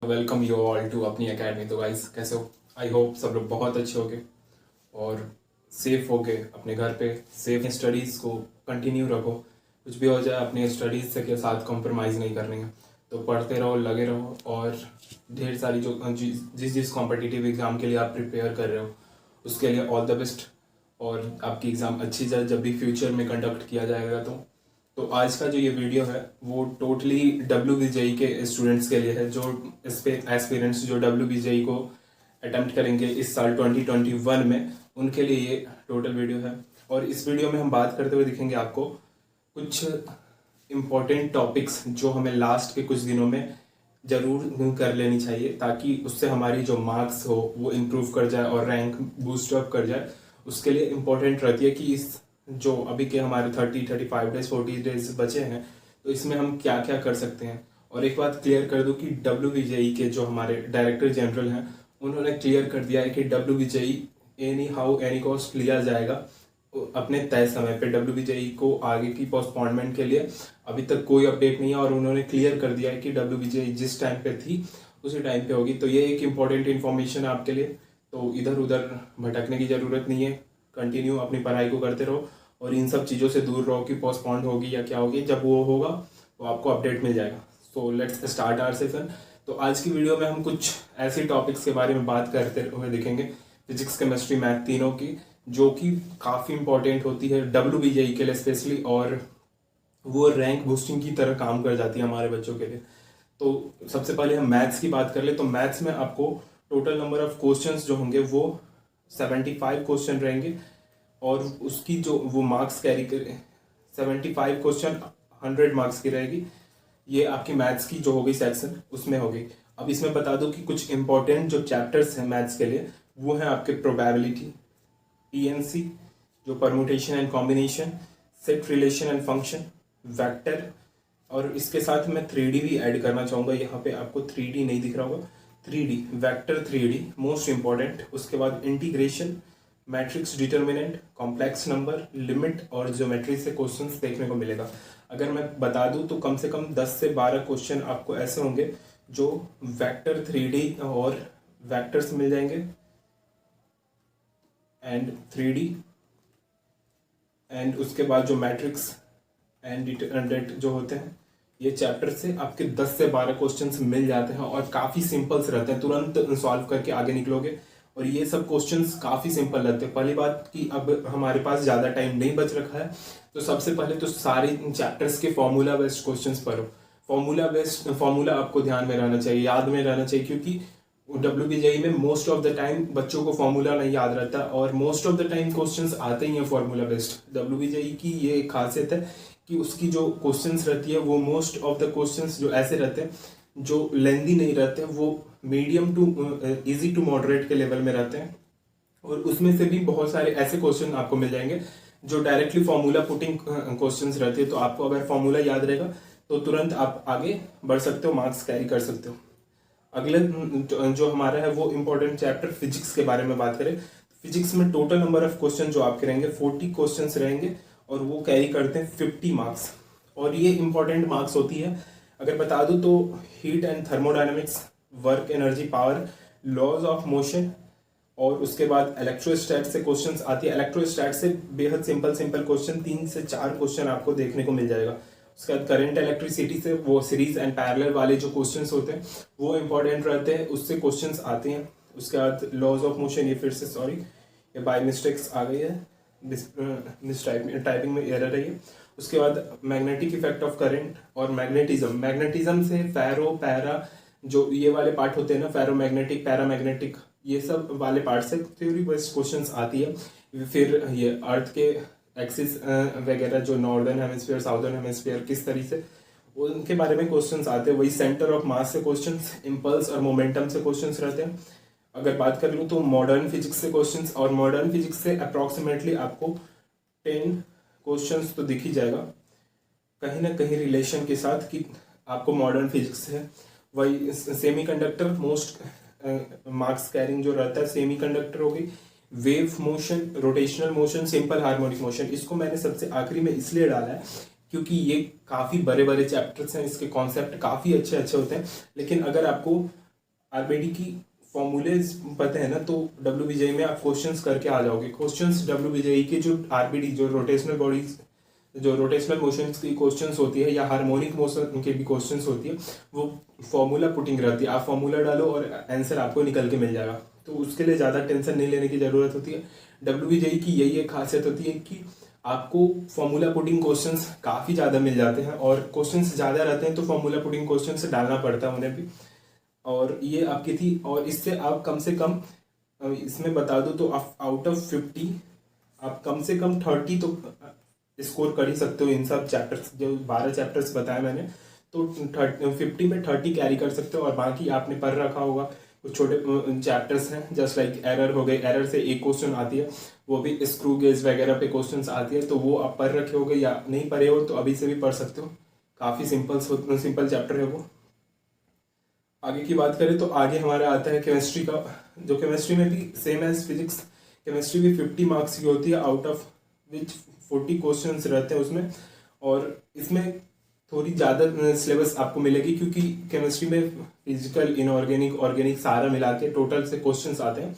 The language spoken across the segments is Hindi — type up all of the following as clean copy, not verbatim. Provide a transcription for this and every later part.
वेलकम यू ऑल टू अपनी एकेडमी। तो गाइस कैसे हो? आई होप सब लोग बहुत अच्छे होगे और सेफ होके अपने घर पे सेफ स्टडीज़ को कंटिन्यू रखो। कुछ भी हो जाए अपनी स्टडीज़ से के साथ कॉम्प्रोमाइज़ नहीं करनी है, तो पढ़ते रहो, लगे रहो और ढेर सारी जो जिस कॉम्पिटिटिव एग्ज़ाम के लिए आप प्रिपेयर कर रहे हो उसके लिए ऑल द बेस्ट। और आपकी एग्ज़ाम अच्छी जाए जब भी फ्यूचर में कंडक्ट किया जाएगा। तो आज का जो ये वीडियो है वो टोटली WBJE के स्टूडेंट्स के लिए है, जो एस्पिरेंट्स जो WBJE को अटेम्प्ट करेंगे इस साल 2021 में, उनके लिए ये टोटल वीडियो है। और इस वीडियो में हम बात करते हुए दिखेंगे आपको कुछ इम्पोर्टेंट टॉपिक्स जो हमें लास्ट के कुछ दिनों में ज़रूर कर लेनी चाहिए, ताकि उससे हमारी जो मार्क्स हो वो इम्प्रूव कर जाए और रैंक बूस्ट अप कर जाए। उसके लिए इम्पोर्टेंट रहती है कि इस जो अभी के हमारे 35 डेज 40 डेज बचे हैं, तो इसमें हम क्या क्या कर सकते हैं। और एक बात क्लियर कर दूं कि WBJE के जो हमारे डायरेक्टर जनरल हैं उन्होंने क्लियर कर दिया है कि WBJE any how any cost लिया जाएगा अपने तय समय पे। WBJE को आगे की पोस्टपोनमेंट के लिए अभी तक कोई अपडेट नहीं है और उन्होंने क्लियर कर दिया है कि WBJE जिस टाइम पे थी उसी टाइम पे होगी। तो ये एक इम्पॉर्टेंट इन्फॉर्मेशन है आपके लिए, तो इधर उधर भटकने की ज़रूरत नहीं है। कंटिन्यू अपनी पढ़ाई को करते रहो और इन सब चीज़ों से दूर रहो कि पोस्टपोन्ड होगी या क्या होगी। जब वो होगा तो आपको अपडेट मिल जाएगा। So let's start our session. तो आज की वीडियो में हम कुछ ऐसे टॉपिक्स के बारे में बात करते हुए दिखेंगे, फिजिक्स केमिस्ट्री मैथ तीनों की, जो कि काफ़ी इंपॉर्टेंट होती है WBJE के लिए स्पेशली, और वो रैंक बूस्टिंग की तरह काम कर जाती है हमारे बच्चों के लिए। तो सबसे पहले हम मैथ्स की बात कर ले, तो मैथ्स में आपको टोटल नंबर ऑफ क्वेश्चंस जो होंगे वो 75 क्वेश्चन रहेंगे और उसकी जो वो मार्क्स कैरी करे 75 क्वेश्चन 100 मार्क्स की रहेगी। ये आपकी मैथ्स की जो होगी सेक्शन उसमें होगी। अब इसमें बता दूं कि कुछ इंपॉर्टेंट जो चैप्टर्स हैं मैथ्स के लिए वो हैं आपके प्रोबेबिलिटी, PNC जो permutation and combination, set relation and function, vector, और इसके साथ मैं 3D भी ऐड करना चाहूँगा। यहाँ पे आपको 3D नहीं दिख रहा होगा, 3D vector, 3D most important. उसके बाद integration, matrix determinant, complex number, limit और ज्योमेट्री से क्वेश्चंस देखने को मिलेगा। अगर मैं बता दूं तो कम से कम 10 से 12 क्वेश्चन आपको ऐसे होंगे जो वेक्टर, 3D और वेक्टर से मिल जाएंगे एंड 3D, एंड उसके बाद जो मैट्रिक्स एंड डिटर्मिनेंट जो होते हैं ये चैप्टर से आपके 10 से 12 क्वेश्चंस मिल जाते हैं और काफ़ी सिंपल्स रहते हैं, तुरंत सॉल्व करके आगे निकलोगे। और ये सब क्वेश्चंस काफ़ी सिंपल रहते हैं। पहली बात कि अब हमारे पास ज़्यादा टाइम नहीं बच रखा है, तो सबसे पहले तो सारे चैप्टर्स के फॉर्मूला बेस्ड क्वेश्चंस पढ़ो। फॉर्मूला आपको ध्यान में रहना चाहिए, याद में रहना चाहिए, क्योंकि WBJE में मोस्ट ऑफ द टाइम बच्चों को फॉर्मूला नहीं याद रहता और most of the time questions आते ही हैं फॉर्मूला बेस्ड। WBJE की ये एक खासियत है कि उसकी जो क्वेश्चंस रहती है वो मोस्ट ऑफ द क्वेश्चंस जो ऐसे रहते हैं जो लेंदी नहीं रहते, वो medium to easy to moderate के लेवल में रहते हैं। और उसमें से भी बहुत सारे ऐसे क्वेश्चन आपको मिल जाएंगे जो डायरेक्टली फॉर्मूला पुटिंग क्वेश्चंस रहते हैं। तो आपको अगर फॉर्मूला याद रहेगा तो तुरंत आप आगे बढ़ सकते हो, मार्क्स कैरी कर सकते हो। अगले जो हमारा है वो इम्पोर्टेंट चैप्टर फिजिक्स के बारे में बात करें। फिजिक्स में टोटल नंबर ऑफ क्वेश्चन जो आपके रहेंगे 40 क्वेश्चन रहेंगे और वो कैरी करते हैं 50 मार्क्स, और ये इंपॉर्टेंट मार्क्स होती है। अगर बता दूं तो heat and thermodynamics, work energy power, laws of motion, और उसके बाद इलेक्ट्रोस्टैट से क्वेश्चंस आती है। इलेक्ट्रोस्टैट से बेहद सिंपल क्वेश्चन 3 से 4 क्वेश्चन आपको देखने को मिल जाएगा। उसके बाद करंट इलेक्ट्रिसिटी से वो सीरीज एंड पैरेलल वाले जो क्वेश्चंस होते हैं वो इंपॉर्टेंट रहते हैं, उससे क्वेश्चंस आते हैं। उसके बाद लॉज ऑफ मोशन, ये फिर से सॉरी ये बाय मिस्टेक्स आ गई है, टाइपिंग में एरर है ये। उसके बाद मैग्नेटिक इफेक्ट ऑफ करंट और मैग्नेटिज्म से फेरो पैरा जो ये वाले पार्ट होते हैं ना, फेरो मैग्नेटिक, पैरामैग्नेटिक, ये सब वाले पार्ट से थ्योरी बेस्ड क्वेश्चंस आती है। फिर ये अर्थ के एक्सिस वगैरह जो नॉर्दर्न हेमिस्फीयर साउदर्न हेमिस्फीयर किस तरीके से उनके बारे में क्वेश्चंस आते हैं। वही सेंटर ऑफ मास से क्वेश्चंस, इम्पल्स और मोमेंटम से क्वेश्चंस रहते हैं। अगर बात कर लूँ तो मॉडर्न फिजिक्स से क्वेश्चंस, और मॉडर्न फिजिक्स से अप्रॉक्सीमेटली आपको 10 क्वेश्चंस तो दिख ही जाएगा कहीं ना कहीं रिलेशन के साथ कि आपको मॉडर्न फिजिक्स है। वही सेमीकंडक्टर मोस्ट मार्क्स कैरिंग जो रहता है सेमीकंडक्टर हो गई, wave motion, rotational motion, simple harmonic motion. इसको मैंने सबसे आखिरी में इसलिए डाला है क्योंकि ये काफ़ी बड़े बड़े चैप्टर्स हैं, इसके कॉन्सेप्ट काफ़ी अच्छे होते हैं। लेकिन अगर आपको आरबीडी की फॉर्मूलेज पता है ना, तो डब्ल्यूबीजेई में आप क्वेश्चंस करके आ जाओगे। क्वेश्चंस डब्ल्यूबीजेई के जो आरबीडी जो रोटेशनल बॉडीज जो रोटेशनल मोशंस की क्वेश्चंस होती है या हार्मोनिक मोशन के भी क्वेश्चंस होती है, वो फॉर्मूला पुटिंग रहती है। आप फॉर्मूला डालो और आंसर आपको निकल के मिल जाएगा, तो उसके लिए ज़्यादा टेंशन नहीं लेने की ज़रूरत होती है। डब्ल्यूबीजेई की यही एक खासियत होती है कि आपको फॉर्मूला पुटिंग क्वेश्चंस काफ़ी ज़्यादा मिल जाते हैं, और क्वेश्चंस ज़्यादा रहते हैं तो फॉर्मूला पुटिंग क्वेश्चंस डालना पड़ता है उन्हें भी। और ये आपकी थी, और इससे आप कम से कम इसमें बता दो तो आप आउट ऑफ 50 आप कम से कम 30 तो स्कोर कर ही सकते हो। इन सब चैप्टर्स जो 12 चैप्टर्स बताए मैंने, तो 50 में 30 कैरी कर सकते हो। और बाकी आपने पढ़ रखा होगा कुछ छोटे चैप्टर्स हैं, जस्ट लाइक एरर हो गए, एरर से एक क्वेश्चन आती है, वो भी स्क्रू गेज वगैरह पे क्वेश्चंस आती है, तो वो आप पढ़ रखे होगे या नहीं पढ़े हो तो अभी से भी पढ़ सकते हो। काफ़ी सिंपल चैप्टर है वो। आगे की बात करें तो आगे हमारा आता है केमिस्ट्री का, जो केमिस्ट्री में भी सेम एज फिजिक्स, केमिस्ट्री भी 50 मार्क्स की होती है, आउट ऑफ विच 40 क्वेश्चंस रहते हैं उसमें। और इसमें थोड़ी ज़्यादा सिलेबस आपको मिलेगी, क्योंकि केमिस्ट्री में फिजिकल, इनऑर्गेनिक, ऑर्गेनिक सारा मिला के टोटल से क्वेश्चंस आते हैं।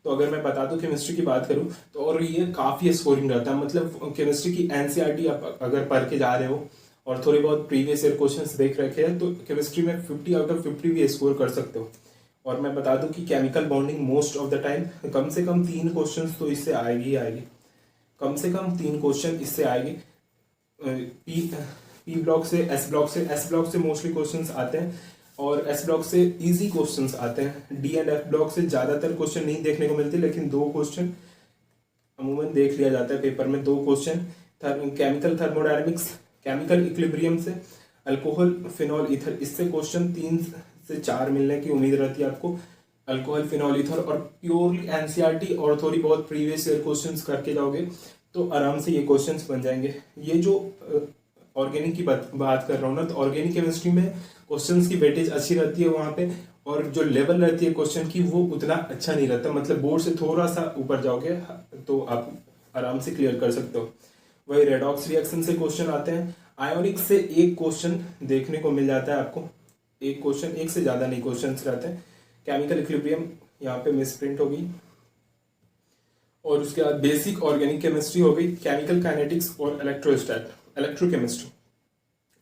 तो अगर मैं बता दूं केमिस्ट्री की बात करूं तो, और ये काफ़ी स्कोरिंग रहता है। मतलब केमिस्ट्री की एनसीईआरटी आप अगर पढ़ के जा रहे हो और थोड़े बहुत प्रीवियस ईयर क्वेश्चंस देख रखे हैं, तो केमिस्ट्री में 50 आउट ऑफ 50 भी स्कोर कर सकते हो। और मैं बता दूं कि chemical bonding most of the time कम से कम 3 क्वेश्चंस तो इससे आएगी ही आएगी, कम से कम 3 क्वेश्चन इससे आएगी। पी ब्लॉक से, एस ब्लॉक से मोस्टली क्वेश्चंस आते हैं, और एस ब्लॉक से इजी क्वेश्चंस आते हैं। डी एंड एफ ब्लॉक से ज़्यादातर क्वेश्चन नहीं देखने को मिलते, लेकिन 2 क्वेश्चन अमूमन देख लिया जाता है पेपर में, 2 question. Chemical thermodynamics, chemical equilibrium से, अल्कोहल, फिनॉल, ईथर, इससे क्वेश्चन 3 से 4 मिलने की उम्मीद रहती है आपको। अल्कोहल, फिनॉल, ईथर और प्योरली एनसीईआरटी और थोड़ी बहुत प्रीवियस ईयर क्वेश्चंस करके जाओगे तो आराम से ये क्वेश्चंस बन जाएंगे। ये जो ऑर्गेनिक की बात कर रहा हूँ ना, तो ऑर्गेनिक केमिस्ट्री में क्वेश्चंस की वेटेज अच्छी रहती है वहाँ पे, और जो लेवल रहती है क्वेश्चन की वो उतना अच्छा नहीं रहता। मतलब बोर्ड से थोड़ा सा ऊपर जाओगे तो आप आराम से क्लियर कर सकते हो। वही रेडॉक्स रिएक्शन से क्वेश्चन आते हैं। आयोनिक से एक क्वेश्चन देखने को मिल जाता है आपको, एक क्वेश्चन, एक से ज़्यादा नहीं क्वेश्चन रहते हैं। केमिकल इक्विलिब्रियम यहाँ पे मिसप्रिंट हो गई। और उसके बाद बेसिक ऑर्गेनिक केमिस्ट्री हो गई, केमिकल काइनेटिक्स और इलेक्ट्रोकेमिस्ट्री।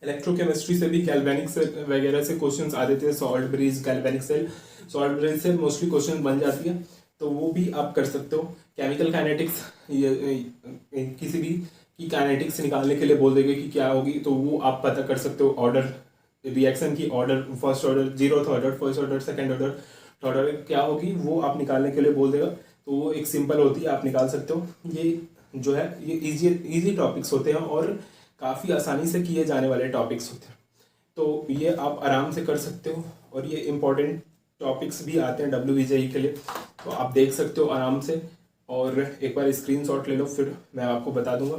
इलेक्ट्रोकेमिस्ट्री से भी गैल्वेनिक सेल वगैरह से क्वेश्चंस आ जाते हैं, salt bridge, galvanic cell, salt bridge से मोस्टली क्वेश्चन बन जाती है, तो वो भी आप कर सकते हो। केमिकल काइनेटिक्स, ये किसी भी की काइनेटिक्स निकालने के लिए बोल देंगे कि क्या होगी, तो वो आप पता कर सकते हो। ऑर्डर रिएक्शन की order, first order, 0th order, first order, second order, third order क्या होगी वो आप निकालने के लिए बोल देगा, तो वो एक सिंपल होती है, आप निकाल सकते हो। ये जो है ये इजी टॉपिक्स होते हैं और काफ़ी आसानी से किए जाने वाले टॉपिक्स होते हैं, तो ये आप आराम से कर सकते हो। और ये इम्पोर्टेंट टॉपिक्स भी आते हैं डब्ल्यूबीजेई के लिए, तो आप देख सकते हो आराम से। और एक बार स्क्रीनशॉट ले लो, फिर मैं आपको बता दूंगा।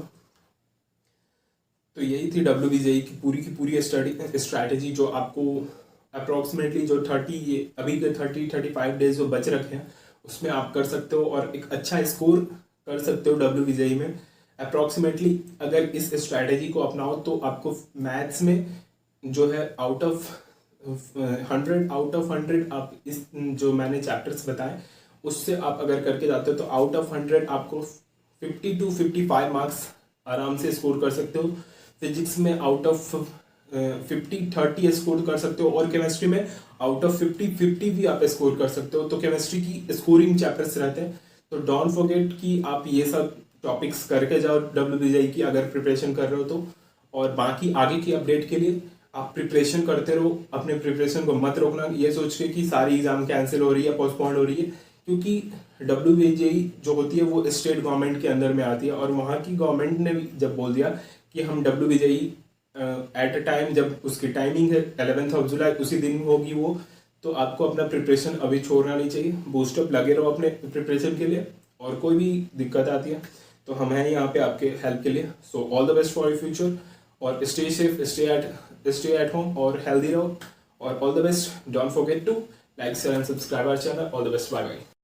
तो यही थी डब्ल्यूबीजेई की पूरी स्ट्रैटेजी, जो आपको अप्रॉक्सीमेटली जो 30 अभी के 30-35 डेज जो बच रखे हैं उसमें आप कर सकते हो, और एक अच्छा स्कोर कर सकते हो डब्ल्यूबीजेई में। अप्रॉक्सीमेटली अगर इस स्ट्रैटेजी को अपनाओ तो आपको मैथ्स में जो है आउट ऑफ 100 आप इस जो मैंने चैप्टर्स बताए उससे आप अगर करके जाते हो तो आउट ऑफ 100 आपको 50 to 55 मार्क्स आराम से स्कोर कर सकते हो। फिजिक्स में आउट ऑफ 50-30 स्कोर कर सकते हो, और केमिस्ट्री में आउट ऑफ 50 भी आप स्कोर कर सकते हो। तो केमिस्ट्री की स्कोरिंग चैप्टर्स रहते हैं, तो डोंट फॉरगेट कि आप ये सब टॉपिक्स करके जाओ डब्ल्यूबीजेई की अगर प्रिपरेशन कर रहे हो तो। और बाकी आगे की अपडेट के लिए आप प्रिपरेशन करते रहो, अपने प्रिपरेशन को मत रोकना ये सोच के कि सारी एग्जाम कैंसिल हो रही है, पोस्टपोन्ड हो रही है, क्योंकि डब्ल्यूबीजेई जो होती है वो स्टेट गवर्नमेंट के अंदर में आती है, और वहाँ की गवर्नमेंट ने भी जब बोल दिया कि हम डब्ल्यूबीजेई एट अ टाइम, जब उसकी टाइमिंग है 11 जुलाई उसी दिन होगी वो, तो आपको अपना प्रिपरेशन अभी छोड़ना नहीं चाहिए, बूस्टअप लगे रहो अपने प्रिपरेशन के लिए। और कोई भी दिक्कत आती है तो हम हैं यहाँ पे आपके हेल्प के लिए। So all the best for your future, और stay safe, stay at home और हेल्दी रहो, और all the best. Don't forget to like, share and subscribe our channel. All the best, bye bye.